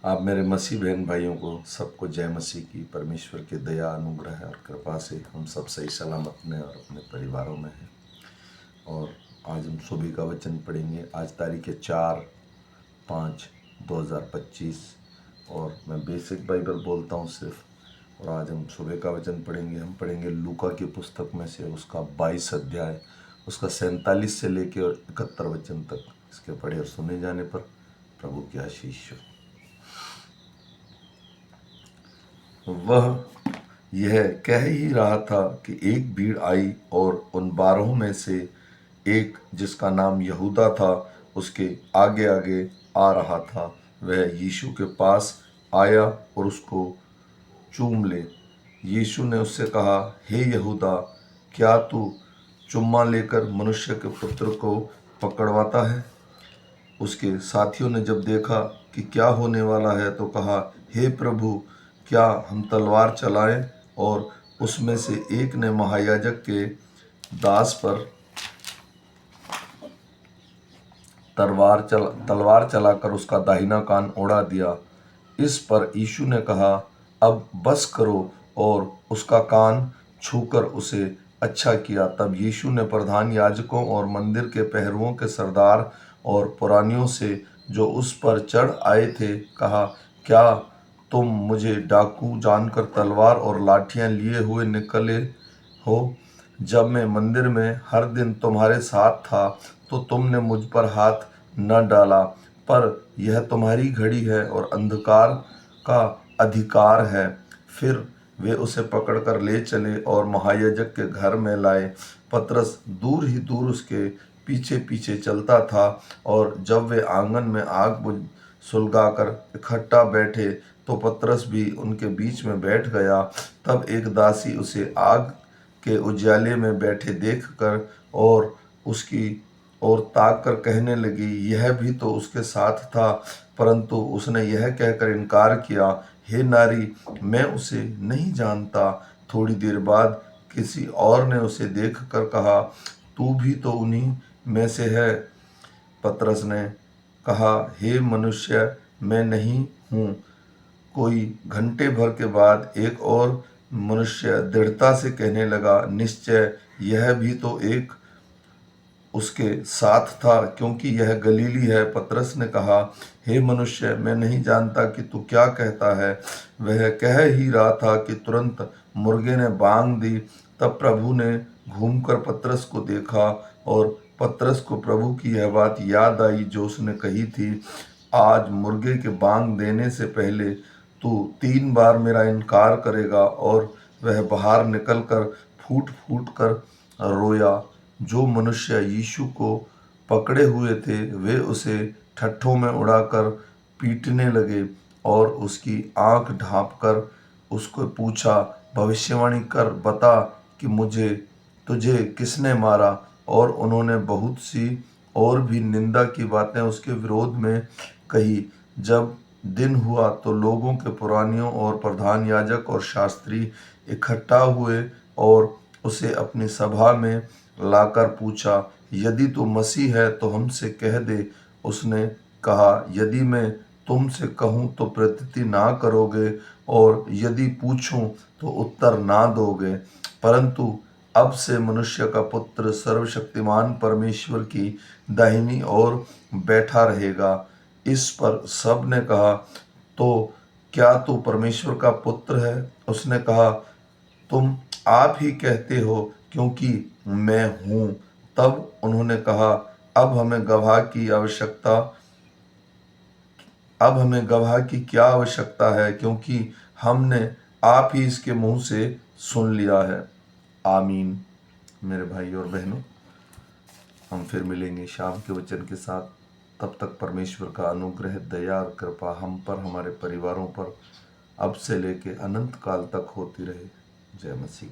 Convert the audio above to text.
आप मेरे मसीह बहन भाइयों को सबको जय मसीह की। परमेश्वर के दया अनुग्रह और कृपा से हम सब सही सलामत में और अपने परिवारों में हैं। और आज हम सुबह का वचन पढ़ेंगे। आज तारीख है 4/5/2025 और मैं बेसिक बाइबल बोलता हूँ सिर्फ। और आज हम सुबह का वचन पढ़ेंगे। हम पढ़ेंगे लूका की पुस्तक में से उसका 22 अध्याय, उसका 47 से लेकर और 71 वचन तक। इसके पढ़े और सुने जाने पर प्रभु की आशीष हो। वह यह कह ही रहा था कि एक भीड़ आई और उन 12 में से एक, जिसका नाम यहूदा था, उसके आगे आगे आ रहा था। वह यीशु के पास आया और उसको चूम ले। यीशु ने उससे कहा, हे यहूदा, क्या तू चुम्मा लेकर मनुष्य के पुत्र को पकड़वाता है? उसके साथियों ने जब देखा कि क्या होने वाला है तो कहा, हे प्रभु, क्या हम तलवार चलाएं? और उसमें से एक ने महायाजक के दास पर तलवार चलाकर उसका दाहिना कान उड़ा दिया। इस पर यीशु ने कहा, अब बस करो, और उसका कान छूकर उसे अच्छा किया। तब यीशु ने प्रधान याजकों और मंदिर के पहरुओं के सरदार और पुरानियों से, जो उस पर चढ़ आए थे, कहा, क्या तुम मुझे डाकू जानकर तलवार और लाठियां लिए हुए निकले हो? जब मैं मंदिर में हर दिन तुम्हारे साथ था तो तुमने मुझ पर हाथ न डाला, पर यह तुम्हारी घड़ी है और अंधकार का अधिकार है। फिर वे उसे पकड़कर ले चले और महायाजक के घर में लाए। पतरस दूर ही दूर उसके पीछे पीछे चलता था, और जब वे आंगन में आग बुझ सुलगाकर इकट्ठा बैठे तो पतरस भी उनके बीच में बैठ गया। तब एक दासी उसे आग के उजाले में बैठे देखकर और उसकी ओर ताक कर कहने लगी, यह भी तो उसके साथ था। परंतु उसने यह कहकर इनकार किया, हे नारी, मैं उसे नहीं जानता। थोड़ी देर बाद किसी और ने उसे देखकर कहा, तू भी तो उन्हीं में से है। पतरस ने कहा, हे मनुष्य, मैं नहीं हूँ। कोई घंटे भर के बाद एक और मनुष्य दृढ़ता से कहने लगा, निश्चय यह भी तो एक उसके साथ था, क्योंकि यह गलीली है। पतरस ने कहा, हे मनुष्य, मैं नहीं जानता कि तू क्या कहता है। वह कह ही रहा था कि तुरंत मुर्गे ने बांग दी। तब प्रभु ने घूमकर पतरस को देखा, और पतरस को प्रभु की यह बात याद आई जो उसने कही थी, आज मुर्गे के बांग देने से पहले तू 3 बार मेरा इनकार करेगा। और वह बाहर निकलकर फूट फूट कर रोया। जो मनुष्य यीशु को पकड़े हुए थे वे उसे ठट्ठों में उड़ाकर पीटने लगे और उसकी आंख ढांपकर उसको पूछा, भविष्यवाणी कर बता कि तुझे किसने मारा? और उन्होंने बहुत सी और भी निंदा की बातें उसके विरोध में कही। जब दिन हुआ तो लोगों के पुरानियों और प्रधान याजक और शास्त्री इकट्ठा हुए और उसे अपनी सभा में लाकर पूछा, यदि तू मसीह है तो हमसे कह दे। उसने कहा, यदि मैं तुमसे कहूँ तो प्रतीति ना करोगे, और यदि पूछूं तो उत्तर ना दोगे। परंतु अब से मनुष्य का पुत्र सर्वशक्तिमान परमेश्वर की दाहिनी ओर बैठा रहेगा। इस पर सब ने कहा, तो क्या तू परमेश्वर का पुत्र है? उसने कहा, तुम आप ही कहते हो, क्योंकि मैं हूँ। तब उन्होंने कहा, अब हमें गवाह की क्या आवश्यकता है, क्योंकि हमने आप ही इसके मुंह से सुन लिया है। आमीन। मेरे भाई और बहनों, हम फिर मिलेंगे शाम के वचन के साथ। तब तक परमेश्वर का अनुग्रह, दया और कृपा हम पर, हमारे परिवारों पर अब से लेके अनंत काल तक होती रहे। जय मसीह।